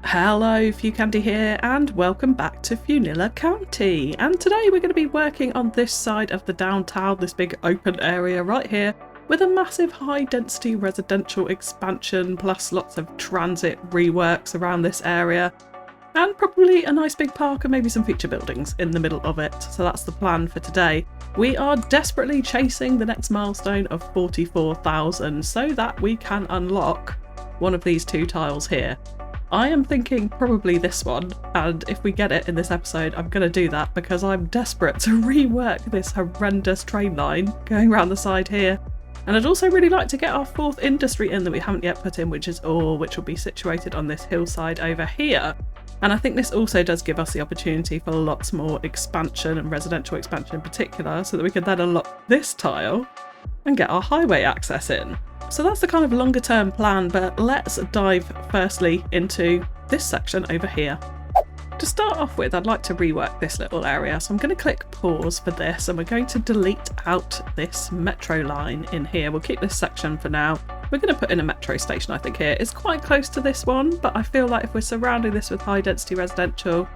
Hello, FewCandy here, and welcome back to Fewnilla County. And today we're going to be working on this side of the downtown, this big open area right here, with a massive high-density residential expansion, plus lots of transit reworks around this area, and probably a nice big park and maybe some feature buildings in the middle of it. So that's the plan for today. We are desperately chasing the next milestone of 44,000 so that we can unlock one of these two tiles here. I am thinking probably this one, and if we get it in this episode, I'm going to do that because I'm desperate to rework this horrendous train line going around the side here. And I'd also really like to get our fourth industry in that we haven't yet put in, which is ore, which will be situated on this hillside over here. And I think this also does give us the opportunity for lots more expansion and residential expansion in particular, so that we can then unlock this tile and get our highway access in. So that's the kind of longer term plan, but let's dive firstly into this section over here. To start off with, I'd like to rework this little area, so I'm going to click pause for this and we're going to delete out this metro line in here. We'll keep this section for now. We're going to put in a metro station I think here. It's quite close to this one, but I feel like if we're surrounding this with high density residential,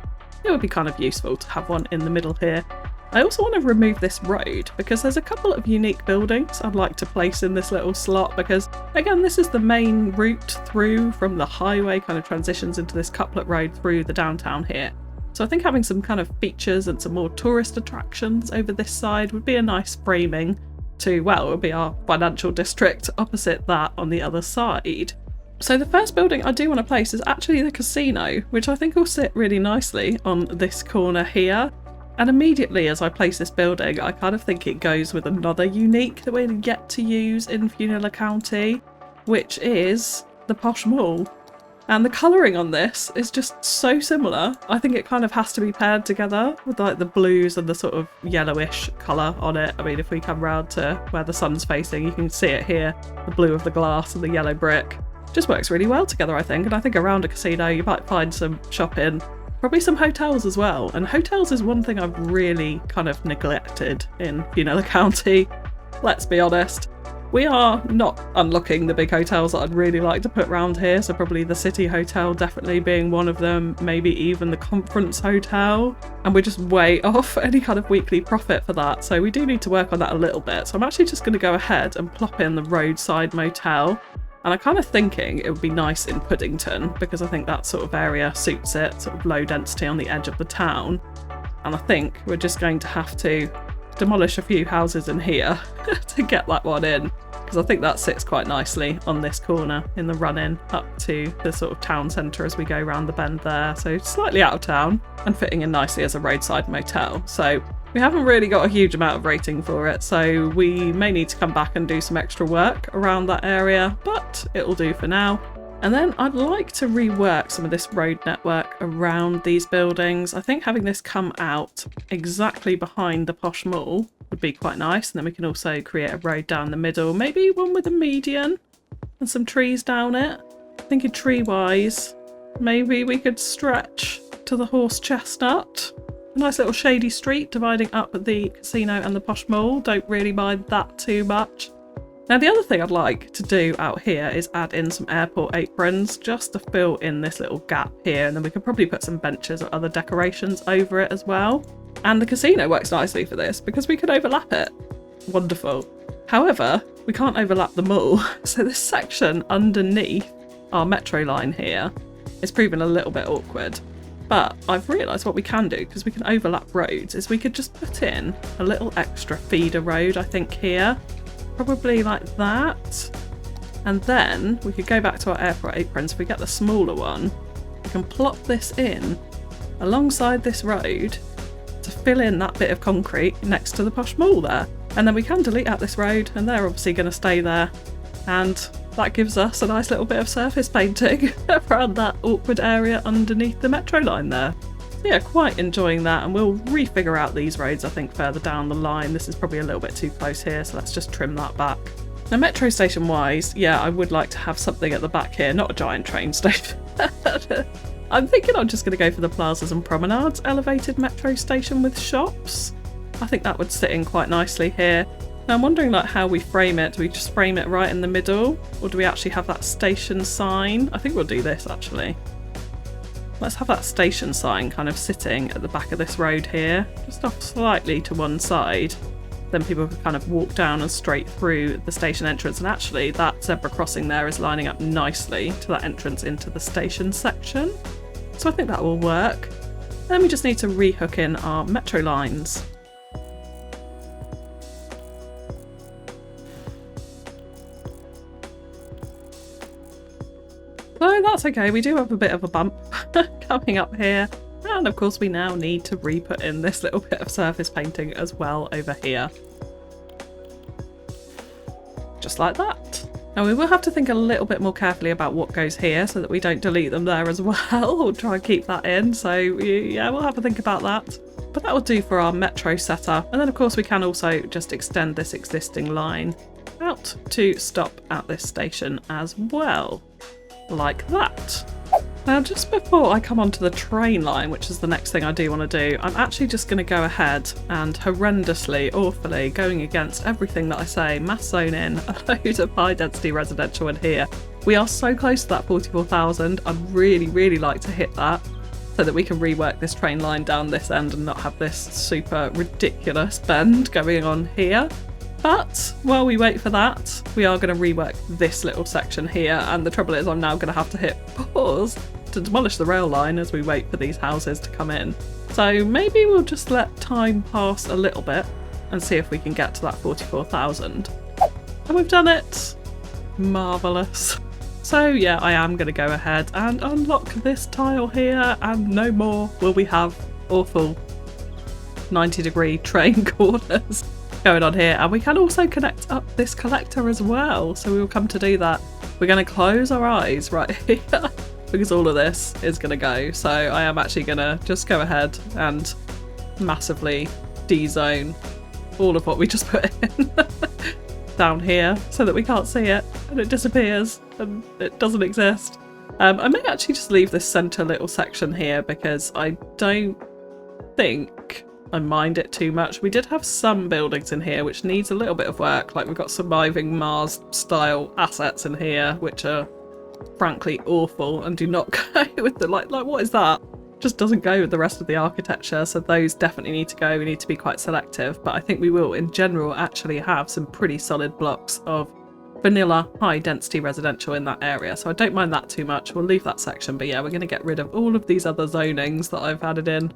it would be kind of useful to have one in the middle here. I also want to remove this road because there's a couple of unique buildings I'd like to place in this little slot because, again, this is the main route through from the highway, kind of transitions into this couplet road through the downtown here. So I think having some kind of features and some more tourist attractions over this side would be a nice framing to, well, it would be our financial district opposite that on the other side. So the first building I do want to place is actually the casino, which I think will sit really nicely on this corner here. And immediately as I place this building, I kind of think it goes with another unique that we're yet to use in Fewnilla County, which is the Posh Mall. And the colouring on this is just so similar. I think it kind of has to be paired together with like the blues and the sort of yellowish colour on it. I mean, if we come round to where the sun's facing, you can see it here, the blue of the glass and the yellow brick. Just works really well together, I think. And I think around a casino you might find some shopping. Probably some hotels as well, and hotels is one thing I've really kind of neglected in Fewnilla County. Let's be honest. We are not unlocking the big hotels that I'd really like to put around here, so probably the City Hotel definitely being one of them, maybe even the Conference Hotel, and we're just way off any kind of weekly profit for that, so we do need to work on that a little bit. So I'm actually just going to go ahead and plop in the roadside motel. And I'm kind of thinking it would be nice in Puddington because I think that sort of area suits it, sort of low density on the edge of the town. And I think we're just going to have to demolish a few houses in here to get that one in, because I think that sits quite nicely on this corner in the run-in up to the sort of town centre as we go round the bend there. So slightly out of town and fitting in nicely as a roadside motel. So we haven't really got a huge amount of rating for it, so we may need to come back and do some extra work around that area, but it'll do for now. And then I'd like to rework some of this road network around these buildings. I think having this come out exactly behind the Posh Mall would be quite nice, and then we can also create a road down the middle, maybe one with a median and some trees down it. Thinking tree-wise, maybe we could stretch to the Horse Chestnut. A nice little shady street dividing up the casino and the Posh Mall. Don't really mind that too much. Now the other thing I'd like to do out here is add in some airport aprons just to fill in this little gap here, and then we could probably put some benches or other decorations over it as well. And the casino works nicely for this because we could overlap it. Wonderful. However, we can't overlap the mall, so this section underneath our metro line here is proving a little bit awkward. But I've realised what we can do, because we can overlap roads, is we could just put in a little extra feeder road, I think, here. Probably like that. And then we could go back to our airport aprons. If we get the smaller one, we can plop this in alongside this road to fill in that bit of concrete next to the Posh Mall there. And then we can delete out this road, and they're obviously going to stay there. And that gives us a nice little bit of surface painting around that awkward area underneath the metro line there. So yeah, quite enjoying that, and we'll refigure out these roads I think further down the line. This is probably a little bit too close here, so let's just trim that back. Now metro station wise, yeah, I would like to have something at the back here, not a giant train station. I'm thinking I'm just going to go for the plazas and promenades elevated metro station with shops. I think that would sit in quite nicely here. Now I'm wondering like how we frame it. Do we just frame it right in the middle, or do we actually have that station sign? I think we'll do this actually. let's have that station sign kind of sitting at the back of this road here, just off slightly to one side. Then people can kind of walk down and straight through the station entrance, and actually that zebra crossing there is lining up nicely to that entrance into the station section. So I think that will work. Then we just need to rehook in our metro lines. So that's okay, we do have a bit of a bump coming up here. And of course we now need to re-put in this little bit of surface painting as well over here. Just like that. Now we will have to think a little bit more carefully about what goes here so that we don't delete them there as well. We'll try and keep that in. So yeah, we'll have to think about that. But that will do for our metro setup. And then of course we can also just extend this existing line out to stop at this station as well. Like that. Now just before I come onto the train line, which is the next thing I do want to do, I'm actually just going to go ahead and horrendously, awfully, going against everything that I say, mass zone in a load of high density residential in here. We are so close to that 44,000, I'd really like to hit that so that we can rework this train line down this end and not have this super ridiculous bend going on here. But while we wait for that, we are going to rework this little section here, and the trouble is I'm now going to have to hit pause to demolish the rail line as we wait for these houses to come in. So maybe we'll just let time pass a little bit and see if we can get to that 44,000. And we've done it! Marvellous. So yeah, I am going to go ahead and unlock this tile here, and no more will we have awful 90-degree train corners going on here. And we can also connect up this collector as well, so we will come to do that. We're going to close our eyes right here because all of this is going to go. So I am actually going to just go ahead and massively de-zone all of what we just put in down here so that we can't see it and it disappears and it doesn't exist. I may actually just leave this centre little section here because I don't think I mind it too much. We did have some buildings in here which needs a little bit of work, like we've got surviving Mars style assets in here which are frankly awful and do not go with the like what is that? Just doesn't go with the rest of the architecture, so those definitely need to go. We need to be quite selective, but I think we will in general actually have some pretty solid blocks of vanilla high density residential in that area, so I don't mind that too much. We'll leave that section, but yeah, we're going to get rid of all of these other zonings that I've added in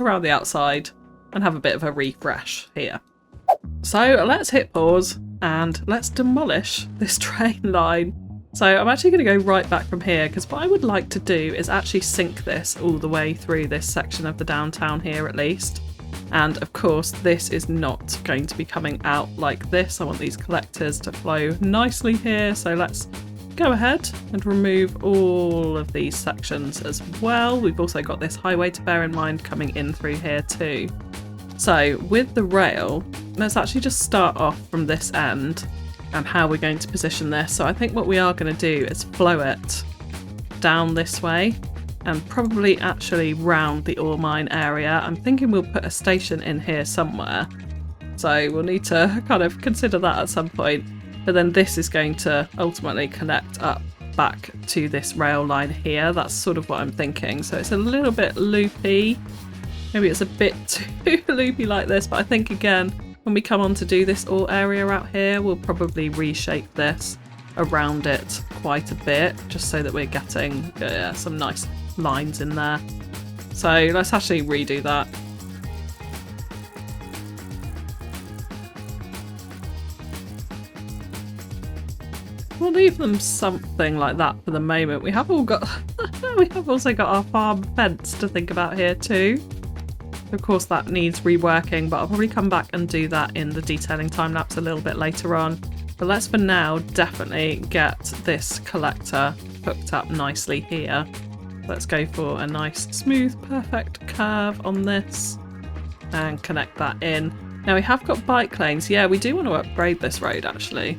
around the outside and have a bit of a refresh here. So let's hit pause and let's demolish this train line. So I'm actually going to go right back from here because what I would like to do is actually sync this all the way through this section of the downtown here at least. And of course this is not going to be coming out like this. I want these collectors to flow nicely here, so let's go ahead and remove all of these sections as well. We've also got this highway to bear in mind coming in through here too. So with the rail, let's actually just start off from this end and how we're going to position this. So I think what we are going to do is flow it down this way and probably actually round the ore mine area. I'm thinking we'll put a station in here somewhere, so we'll need to kind of consider that at some point. But then this is going to ultimately connect up back to this rail line here. That's sort of what I'm thinking. So it's a little bit loopy. Maybe it's a bit too loopy like this, but I think again, when we come on to do this ore area out here, we'll probably reshape this around it quite a bit, just so that we're getting some nice lines in there. So let's actually redo that. We'll leave them something like that for the moment. We have also got our farm fence to think about here too. Of course that needs reworking, but I'll probably come back and do that in the detailing time lapse a little bit later on. But let's for now definitely get this collector hooked up nicely here. Let's go for a nice smooth perfect curve on this and connect that in. Now we have got bike lanes. Yeah, we do want to upgrade this road actually.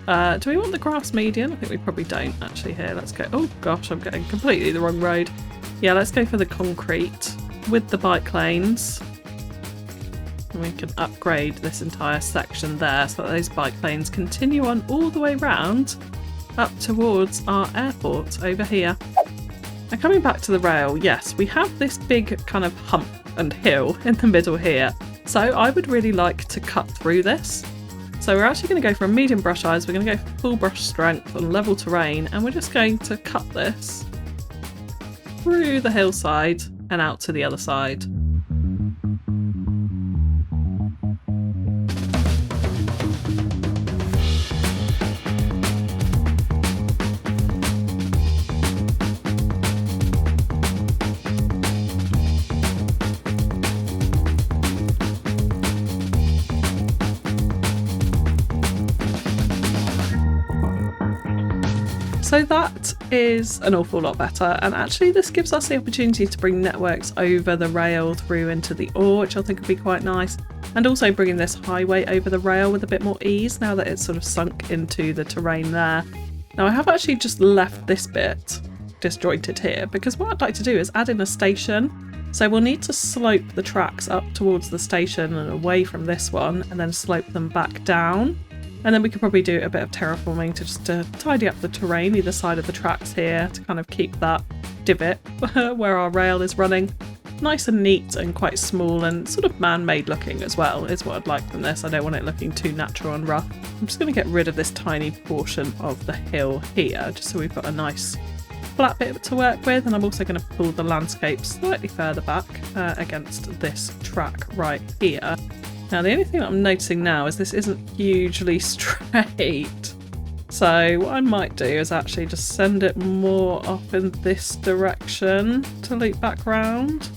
Do we want the grass median? I think we probably don't actually here. Let's go. Oh gosh, I'm getting completely the wrong road. Yeah, let's go for the concrete with the bike lanes. And we can upgrade this entire section there so that those bike lanes continue on all the way round up towards our airport over here. And coming back to the rail, yes, we have this big kind of hump and hill in the middle here. So I would really like to cut through this. So we're actually going to go for a medium brush size, we're going to go for full brush strength on level terrain, and we're just going to cut this through the hillside and out to the other side. So that is an awful lot better, and actually this gives us the opportunity to bring networks over the rail through into the ore, which I think would be quite nice, and also bringing this highway over the rail with a bit more ease now that it's sort of sunk into the terrain there. Now I have actually just left this bit disjointed here because what I'd like to do is add in a station. So we'll need to slope the tracks up towards the station and away from this one, and then slope them back down. And then we could probably do a bit of terraforming to just tidy up the terrain either side of the tracks here to kind of keep that divot where our rail is running nice and neat and quite small and sort of man-made looking as well is what I'd like from this. I don't want it looking too natural and rough. I'm just going to get rid of this tiny portion of the hill here just so we've got a nice flat bit to work with, and I'm also going to pull the landscape slightly further back against this track right here. Now the only thing that I'm noticing now is this isn't hugely straight. So what I might do is actually just send it more off in this direction to loop back round.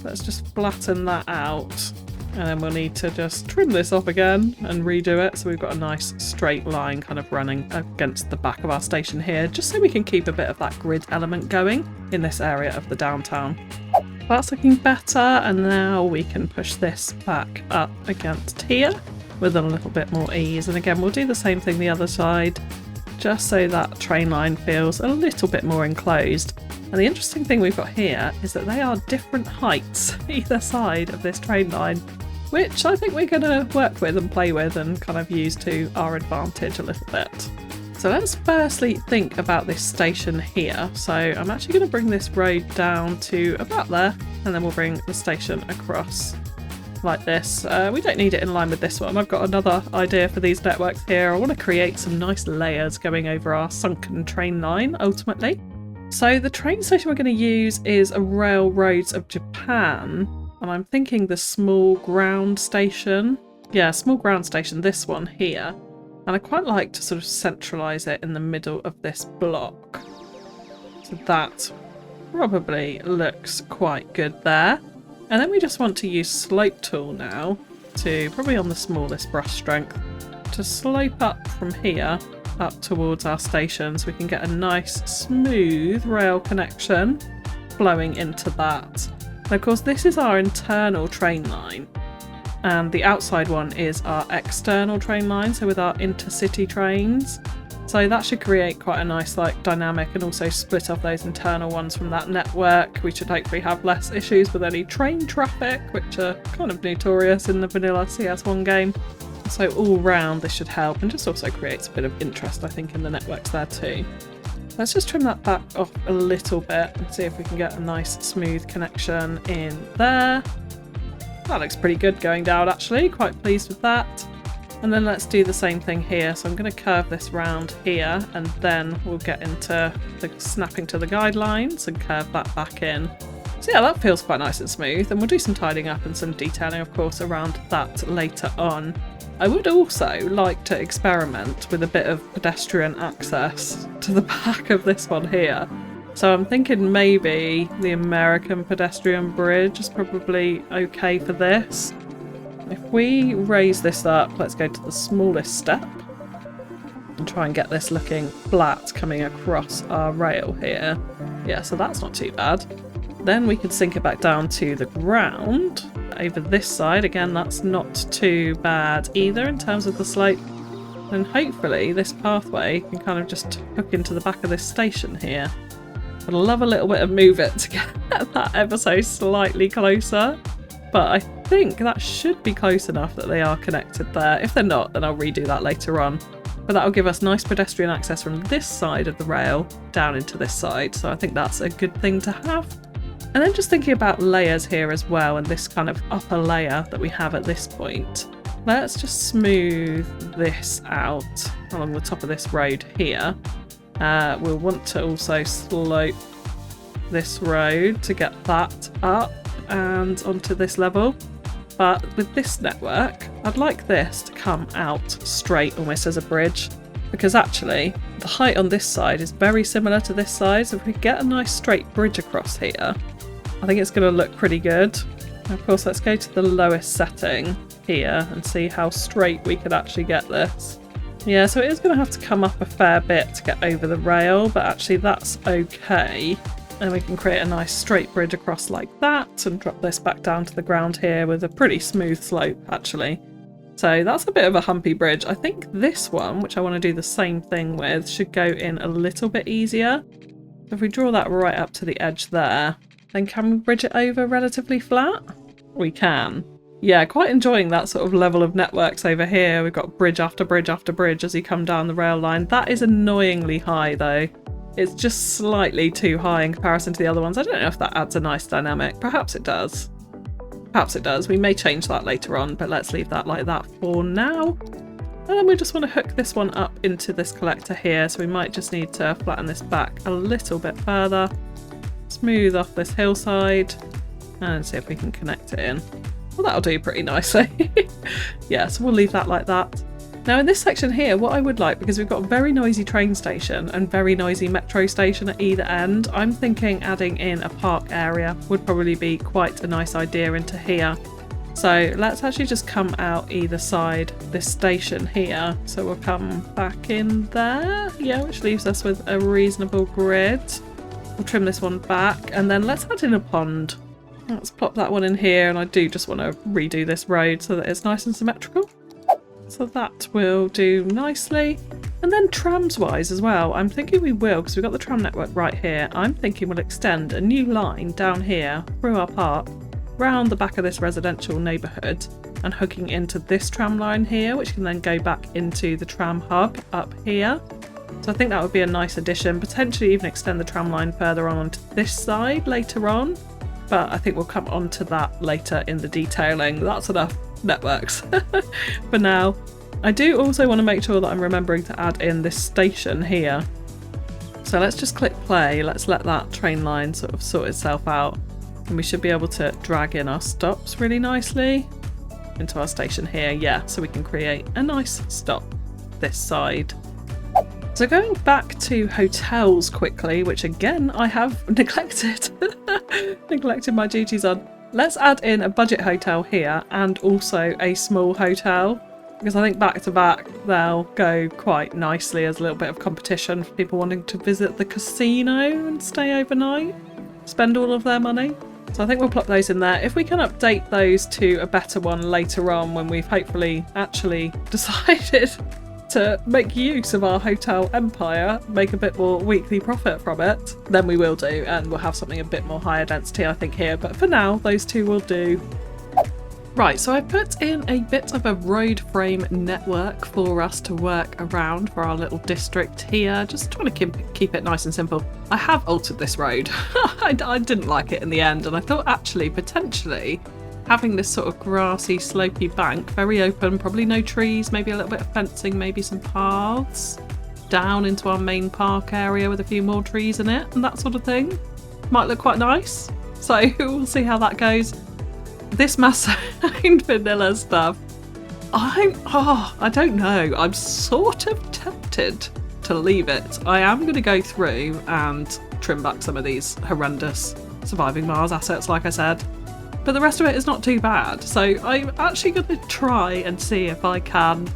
Let's just flatten that out. And then we'll need to just trim this off again and redo it so we've got a nice straight line kind of running against the back of our station here, just so we can keep a bit of that grid element going in this area of the downtown. That's looking better, and now we can push this back up against here with a little bit more ease. And again, we'll do the same thing the other side, just so that train line feels a little bit more enclosed. And the interesting thing we've got here is that they are different heights either side of this train line, which I think we're going to work with and play with and kind of use to our advantage a little bit. So let's firstly think about this station here. So I'm actually going to bring this road down to about there, and then we'll bring the station across like this. We don't need it in line with this one. I've got another idea for these networks here. I want to create some nice layers going over our sunken train line ultimately. So the train station we're going to use is a Railroads of Japan, and I'm thinking the small ground station. Yeah, small ground station, this one here. And I quite like to sort of centralise it in the middle of this block. So that probably looks quite good there. And then we just want to use slope tool now to, probably on the smallest brush strength, to slope up from here up towards our station so we can get a nice smooth rail connection flowing into that. And of course this is our internal train line. And the outside one is our external train line, so with our intercity trains. So that should create quite a nice dynamic and also split off those internal ones from that network. We should hopefully have less issues with any train traffic, which are kind of notorious in the vanilla CS1 game. So all round this should help, and just also creates a bit of interest I think in the networks there too. Let's just trim that back off a little bit and see if we can get a nice smooth connection in there. That looks pretty good going down actually, quite pleased with that. And then let's do the same thing here. So I'm going to curve this round here, and then we'll get into the snapping to the guidelines and curve that back in. So yeah, that feels quite nice and smooth, and we'll do some tidying up and some detailing of course around that later on. I would also like to experiment with a bit of pedestrian access to the back of this one here. So I'm thinking maybe the American pedestrian bridge is probably okay for this. If we raise this up, let's go to the smallest step and try and get this looking flat coming across our rail here. Yeah, so that's not too bad. Then we could sink it back down to the ground over this side. Again, that's not too bad either in terms of the slope. And hopefully this pathway can kind of just hook into the back of this station here. I'd love a little bit of move it to get that ever so slightly closer, but I think that should be close enough that they are connected there. If they're not, then I'll redo that later on. but that'll give us nice pedestrian access from this side of the rail down into this side. So I think that's a good thing to have. And then just thinking about layers here as well, and this kind of upper layer that we have at this point. Let's just smooth this out along the top of this road here. We'll want to also slope this road to get that up and onto this level. But with this network, I'd like this to come out straight almost as a bridge, because actually the height on this side is very similar to this side. So if we get a nice straight bridge across here, I think it's going to look pretty good. And of course, let's go to the lowest setting here and see how straight we could actually get this. Yeah, so it is going to have to come up a fair bit to get over the rail, but actually that's okay. And we can create a nice straight bridge across like that and drop this back down to the ground here with a pretty smooth slope actually. So that's a bit of a humpy bridge. I think this one, which I want to do the same thing with, should go in a little bit easier. So if we draw that right up to the edge there, then can we bridge it over relatively flat? We can. Yeah, quite enjoying that sort of level of networks over here. We've got bridge after bridge after bridge as you come down the rail line. That is annoyingly high though. It's just slightly too high in comparison to the other ones. I don't know if that adds a nice dynamic. Perhaps it does. Perhaps it does. We may change that later on, but let's leave that like that for now. And then we just want to hook this one up into this collector here. So we might just need to flatten this back a little bit further. Smooth off this hillside and see if we can connect it in. Well, that'll do pretty nicely. Yeah, so we'll leave that like that. Now in this section here, what I would like, because we've got a very noisy train station and very noisy metro station at either end, I'm thinking adding in a park area would probably be quite a nice idea into here. So let's actually just come out either side this station here. So we'll come back in there, yeah, which leaves us with a reasonable grid. We'll trim this one back and then let's add in a pond. Let's plop that one in here, and I do just want to redo this road so that it's nice and symmetrical. So that will do nicely. And then trams wise as well, I'm thinking we will, because we've got the tram network right here. I'm thinking we'll extend a new line down here through our park, round the back of this residential neighbourhood, and hooking into this tram line here, which can then go back into the tram hub up here. So I think that would be a nice addition, potentially even extend the tram line further on onto this side later on. But I think we'll come on to that later in the detailing. That's enough networks for now. I do also want to make sure that I'm remembering to add in this station here. So let's just click play. Let's let that train line sort of sort itself out. And we should be able to drag in our stops really nicely into our station here. Yeah, so we can create a nice stop this side. So going back to hotels quickly, which again I have neglected, neglected my duties on. Let's add in a budget hotel here and also a small hotel, because I think back to back they'll go quite nicely as a little bit of competition for people wanting to visit the casino and stay overnight, spend all of their money. So I think we'll plop those in there. If we can update those to a better one later on when we've hopefully actually decided to make use of our hotel empire, make a bit more weekly profit from it, then we will do, and we'll have something a bit more higher density I think here, but for now those two will do. Right, so I put in a bit of a road frame network for us to work around for our little district here, just trying to keep it nice and simple. I have altered this road. I didn't like it in the end, and I thought actually potentially having this sort of grassy slopey bank, very open, probably no trees, maybe a little bit of fencing, maybe some paths down into our main park area with a few more trees in it and that sort of thing might look quite nice. So we'll see how that goes. This massive vanilla stuff, I don't know, I'm sort of tempted to leave it. I am going to go through and trim back some of these horrendous surviving Mars assets like I said. But the rest of it is not too bad. So I'm actually going to try and see if I can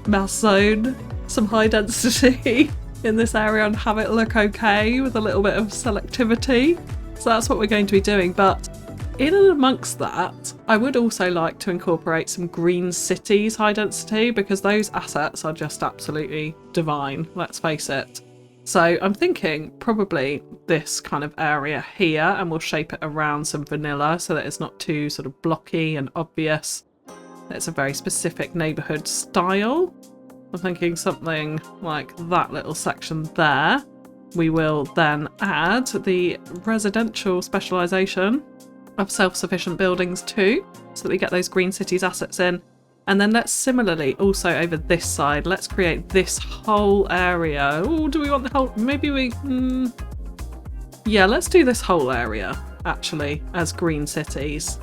mass zone some high density in this area and have it look okay with a little bit of selectivity. So that's what we're going to be doing. But in and amongst that, I would also like to incorporate some green cities high density, because those assets are just absolutely divine, let's face it. So I'm thinking probably this kind of area here, and we'll shape it around some vanilla so that it's not too sort of blocky and obvious. It's a very specific neighbourhood style. I'm thinking something like that little section there. We will then add the residential specialisation of self-sufficient buildings too, so that we get those green cities assets in. And then let's similarly also over this side, let's create this whole area. Oh, do we want the whole, maybe we, yeah, let's do this whole area actually as green cities.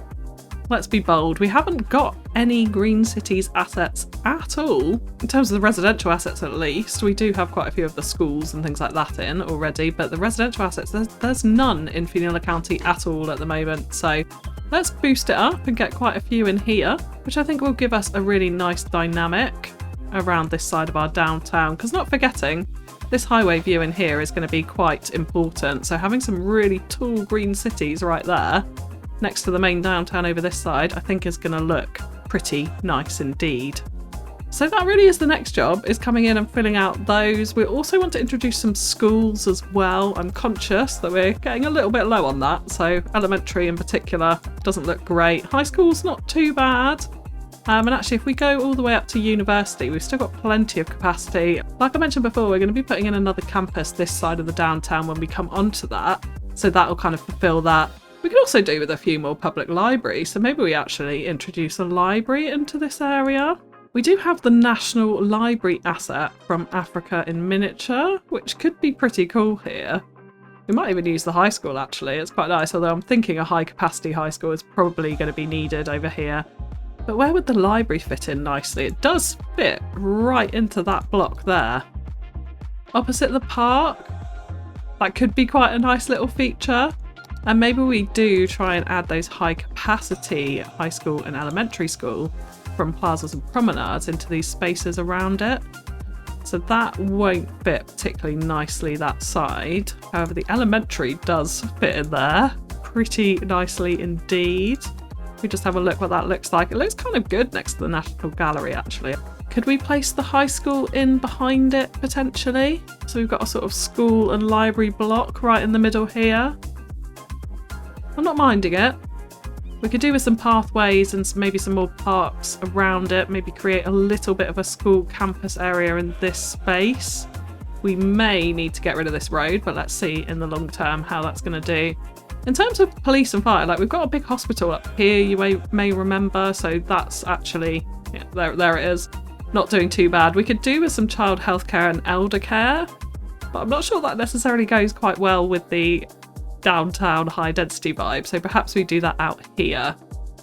Let's be bold. We haven't got any green cities assets at all. In terms of the residential assets at least, we do have quite a few of the schools and things like that in already, but the residential assets, there's none in Fewnilla County at all at the moment. So let's boost it up and get quite a few in here, which I think will give us a really nice dynamic around this side of our downtown. Because not forgetting, this highway view in here is going to be quite important. So having some really tall green cities right there next to the main downtown over this side, I think is going to look pretty nice indeed. So that really is the next job, is coming in and filling out those. We also want to introduce some schools as well. I'm conscious that we're getting a little bit low on that. So elementary in particular doesn't look great. High school's not too bad. And actually, if we go all the way up to university, we've still got plenty of capacity. Like I mentioned before, we're going to be putting in another campus this side of the downtown when we come onto that. So that'll kind of fulfill that. We could also do with a few more public libraries, so maybe we actually introduce a library into this area. We do have the National Library asset from Africa in miniature, which could be pretty cool here. We might even use the high school actually, it's quite nice, although I'm thinking a high capacity high school is probably going to be needed over here. But where would the library fit in nicely? It does fit right into that block there. Opposite the park, that could be quite a nice little feature. And maybe we do try and add those high capacity high school and elementary school from plazas and promenades into these spaces around it. So that won't fit particularly nicely that side. However, the elementary does fit in there pretty nicely indeed. We just have a look what that looks like. It looks kind of good next to the National Gallery actually. Could we place the high school in behind it potentially? So we've got a sort of school and library block right in the middle here. I'm not minding it. We could do with some pathways and maybe some more parks around it, maybe create a little bit of a school campus area in this space. We may need to get rid of this road, but let's see in the long term how that's going to do. In terms of police and fire, like we've got a big hospital up here, you may remember, so that's actually, yeah, there it is. Not doing too bad. We could do with some child healthcare and elder care, but I'm not sure that necessarily goes quite well with the downtown high density vibe, so perhaps we do that out here.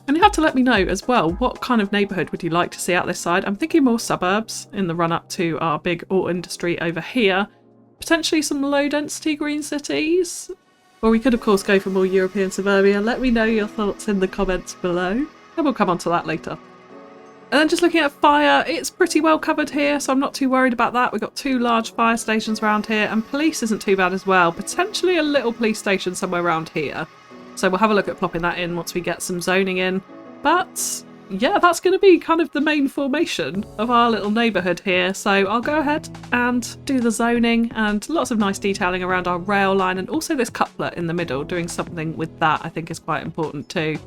And you have to let me know as well, what kind of neighbourhood would you like to see out this side? I'm thinking more suburbs in the run up to our big auto industry over here. Potentially some low density green cities. Or we could of course go for more European suburbia. Let me know your thoughts in the comments below. And we'll come on to that later. And then just looking at fire, it's pretty well covered here, so I'm not too worried about that. We've got 2 large fire stations around here, and police isn't too bad as well. Potentially a little police station somewhere around here. So we'll have a look at plopping that in once we get some zoning in. But yeah, that's going to be kind of the main formation of our little neighbourhood here. So I'll go ahead and do the zoning and lots of nice detailing around our rail line, and also this couplet in the middle, doing something with that I think is quite important too.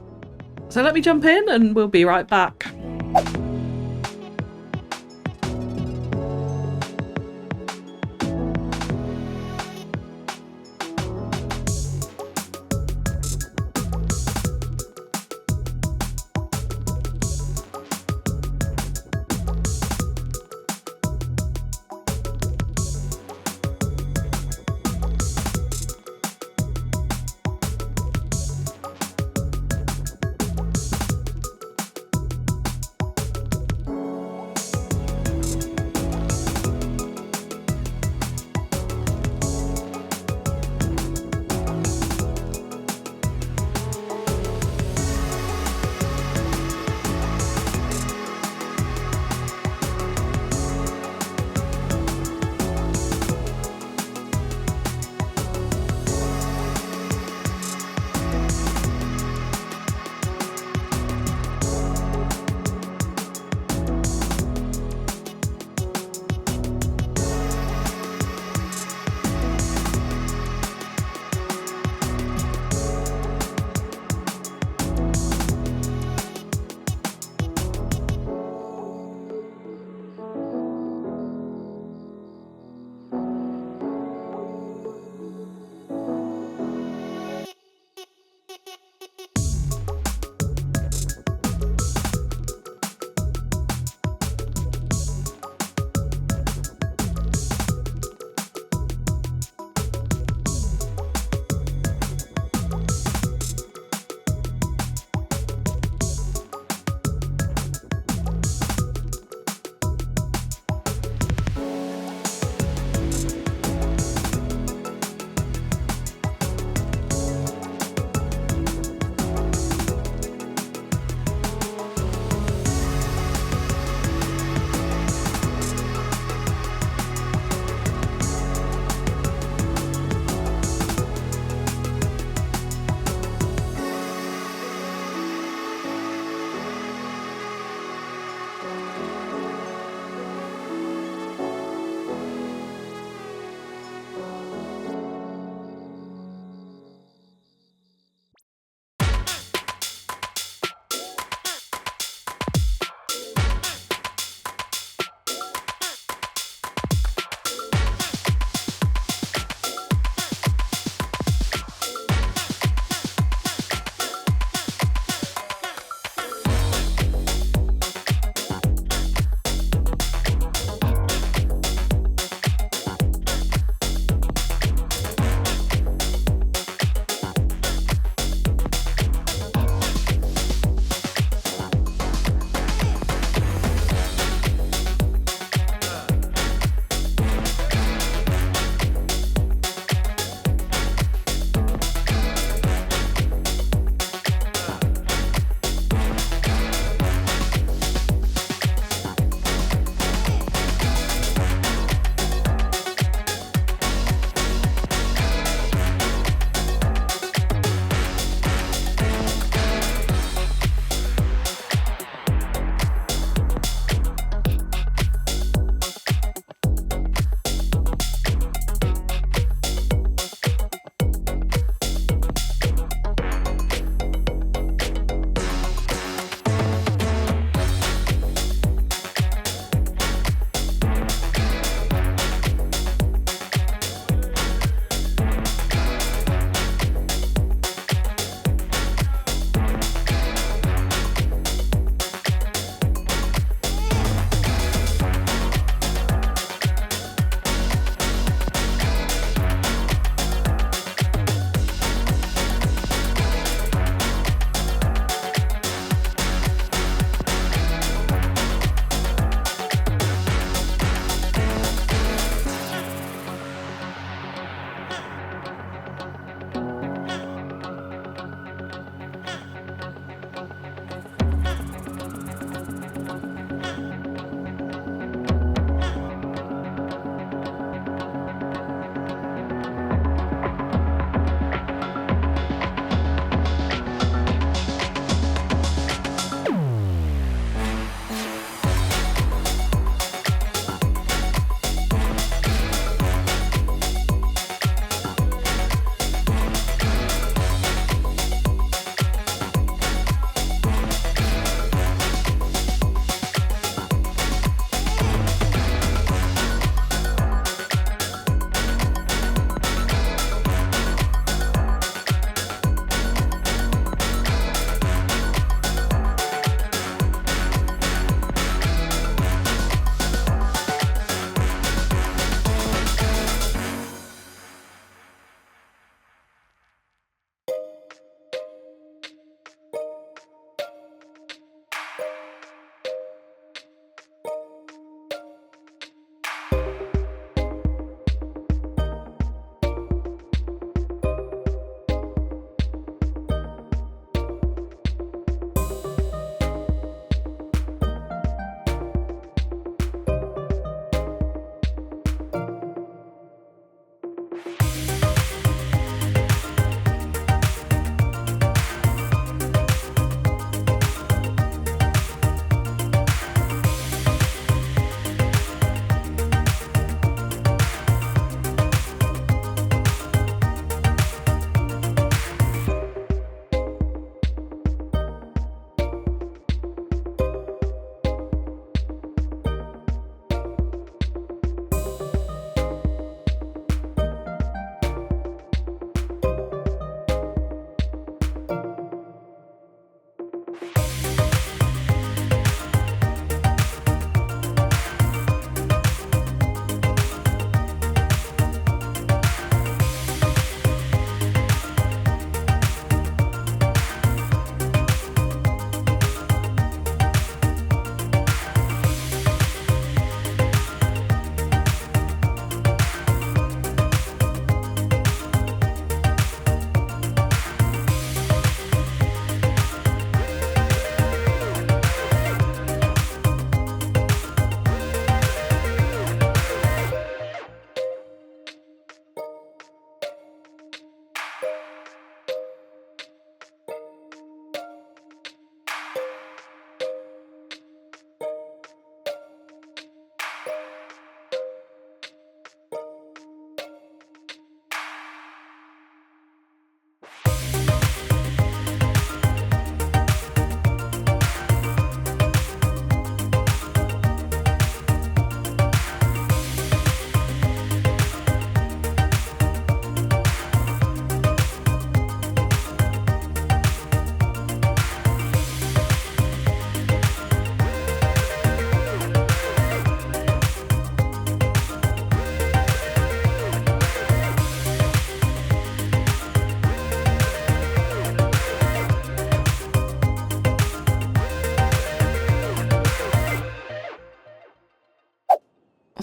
So let me jump in and we'll be right back.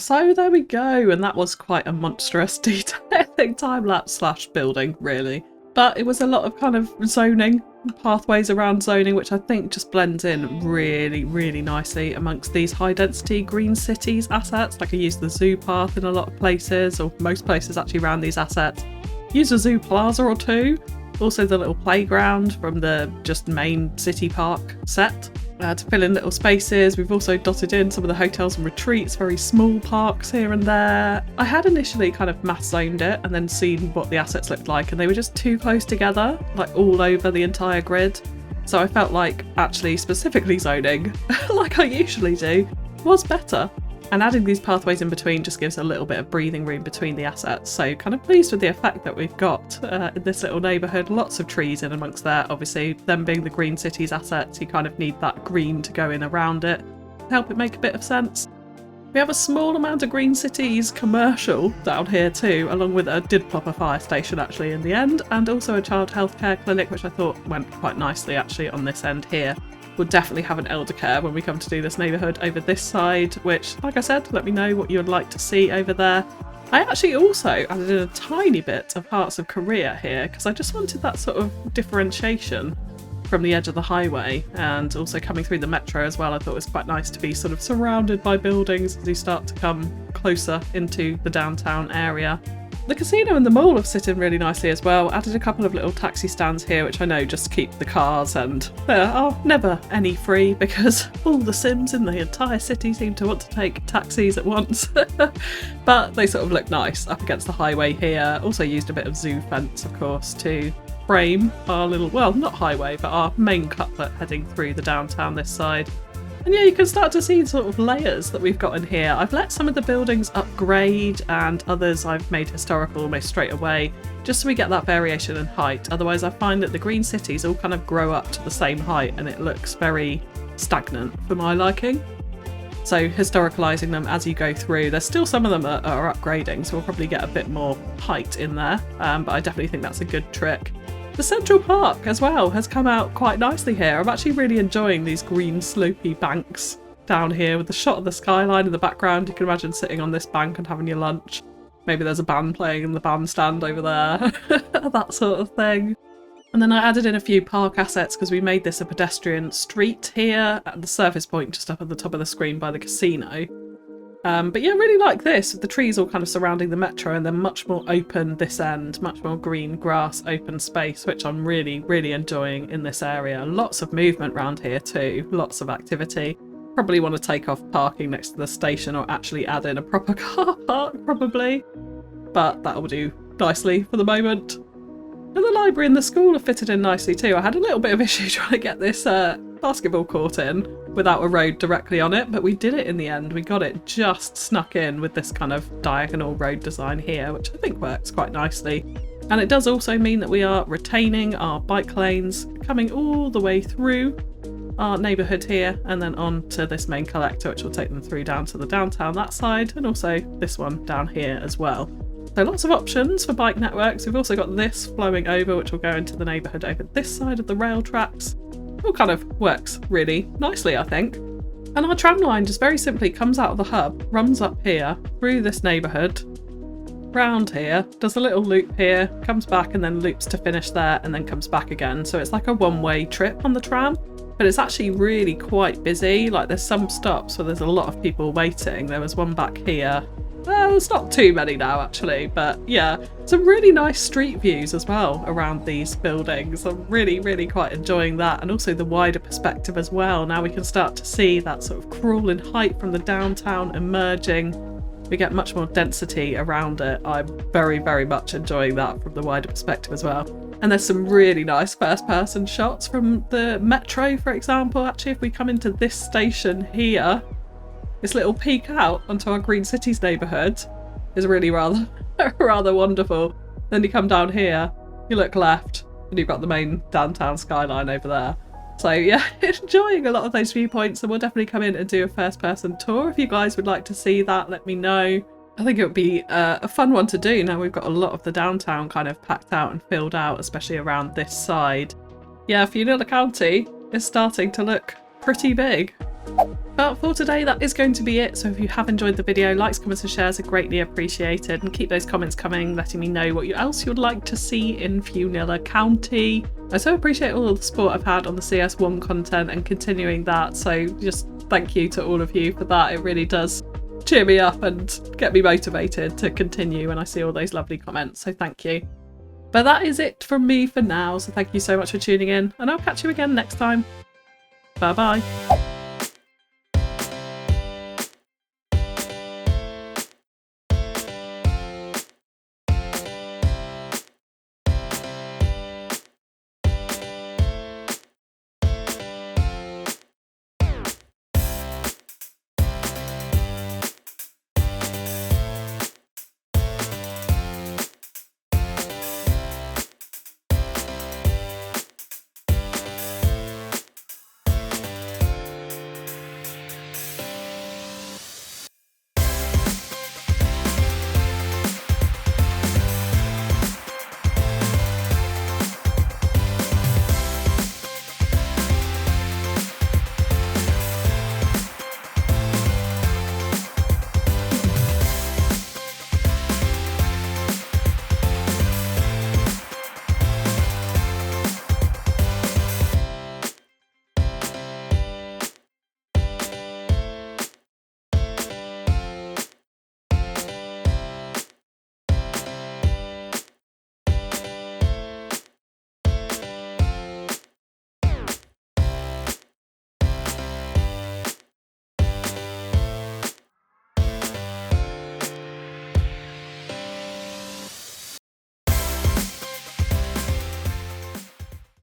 So there we go, and that was quite a monstrous detailing time-lapse slash building, really. But it was a lot of kind of zoning, pathways around zoning, which I think just blends in really, really nicely amongst these high-density green cities assets. Like I used the zoo path in a lot of places, or most places actually around these assets. Use a zoo plaza or two. Also the little playground from the just main city park set. To fill in little spaces. We've also dotted in some of the hotels and retreats, very small parks here and there. I had initially kind of mass zoned it and then seen what the assets looked like, and they were just too close together, like all over the entire grid. So I felt like actually specifically zoning, like I usually do, was better. And adding these pathways in between just gives a little bit of breathing room between the assets. So kind of pleased with the effect that we've got in this little neighbourhood. Lots of trees in amongst there. Obviously, them being the Green Cities assets, you kind of need that green to go in around it to help it make a bit of sense. We have a small amount of Green Cities commercial down here too, along with a did pop a fire station actually in the end, and also a child healthcare clinic, which I thought went quite nicely actually on this end here. We'll definitely have an elder care when we come to do this neighbourhood over this side, which, like I said, let me know what you would like to see over there. I actually also added in a tiny bit of Hearts of Korea here, because I just wanted that sort of differentiation from the edge of the highway, and also coming through the metro as well. I thought it was quite nice to be sort of surrounded by buildings as you start to come closer into the downtown area. The casino and the mall have sit in really nicely as well. Added a couple of little taxi stands here, which I know just keep the cars, and there are never any free because all the Sims in the entire city seem to want to take taxis at once. But they sort of look nice up against the highway here. Also used a bit of zoo fence, of course, to frame our little, well, not highway, but our main cutlet heading through the downtown this side. And yeah, you can start to see sort of layers that we've got in here. I've let some of the buildings upgrade and others I've made historical almost straight away, just so we get that variation in height. Otherwise I find that the green cities all kind of grow up to the same height and it looks very stagnant for my liking. So historicalising them as you go through. There's still some of them are upgrading, so we'll probably get a bit more height in there, but I definitely think that's a good trick. The Central Park as well has come out quite nicely here. I'm actually really enjoying these green slopey banks down here with the shot of the skyline in the background. You can imagine sitting on this bank and having your lunch. Maybe there's a band playing in the bandstand over there, that sort of thing. And then I added in a few park assets because we made this a pedestrian street here at the service point just up at the top of the screen by the casino. But yeah, really like this, with the trees all kind of surrounding the metro and then much more open this end, much more green grass, open space, which I'm really, really enjoying in this area. Lots of movement around here too, lots of activity. Probably want to take off parking next to the station or actually add in a proper car park, probably. But that'll do nicely for the moment. And the library and the school have fitted in nicely too. I had a little bit of issue trying to get this basketball court in without a road directly on it, but we did it in the end. We got it just snuck in with this kind of diagonal road design here, which I think works quite nicely. And it does also mean that we are retaining our bike lanes coming all the way through our neighbourhood here and then on to this main collector, which will take them through down to the downtown that side, and also this one down here as well. So lots of options for bike networks. We've also got this flowing over, which will go into the neighbourhood over this side of the rail tracks. All kind of works really nicely, I think. And our tram line just very simply comes out of the hub, runs up here, through this neighbourhood, round here, does a little loop here, comes back and then loops to finish there and then comes back again. So it's like a one-way trip on the tram, but it's actually really quite busy. Like there's some stops where there's a lot of people waiting. There was one back here. Well, there's not too many now actually, but yeah, some really nice street views as well around these buildings. I'm really, really quite enjoying that, and also the wider perspective as well. Now we can start to see that sort of crawling height from the downtown emerging. We get much more density around it. I'm very, very much enjoying that from the wider perspective as well. And there's some really nice first-person shots from the metro, for example. Actually, if we come into this station here, this little peek out onto our Green Cities neighbourhood is really rather wonderful. Then you come down here, you look left, and you've got the main downtown skyline over there. So yeah, enjoying a lot of those viewpoints, and we'll definitely come in and do a first-person tour. If you guys would like to see that, let me know. I think it would be a fun one to do now we've got a lot of the downtown kind of packed out and filled out, especially around this side. Yeah, Fewnilla County is starting to look pretty big. But for today, that is going to be it. So if you have enjoyed the video, likes, comments and shares are greatly appreciated, and keep those comments coming, letting me know what else you'd like to see in Fewnilla County. I so appreciate all of the support I've had on the CS1 content and continuing that, so just thank you to all of you for that. It really does cheer me up and get me motivated to continue when I see all those lovely comments, so thank you. But that is it from me for now, so thank you so much for tuning in, and I'll catch you again next time. Bye bye.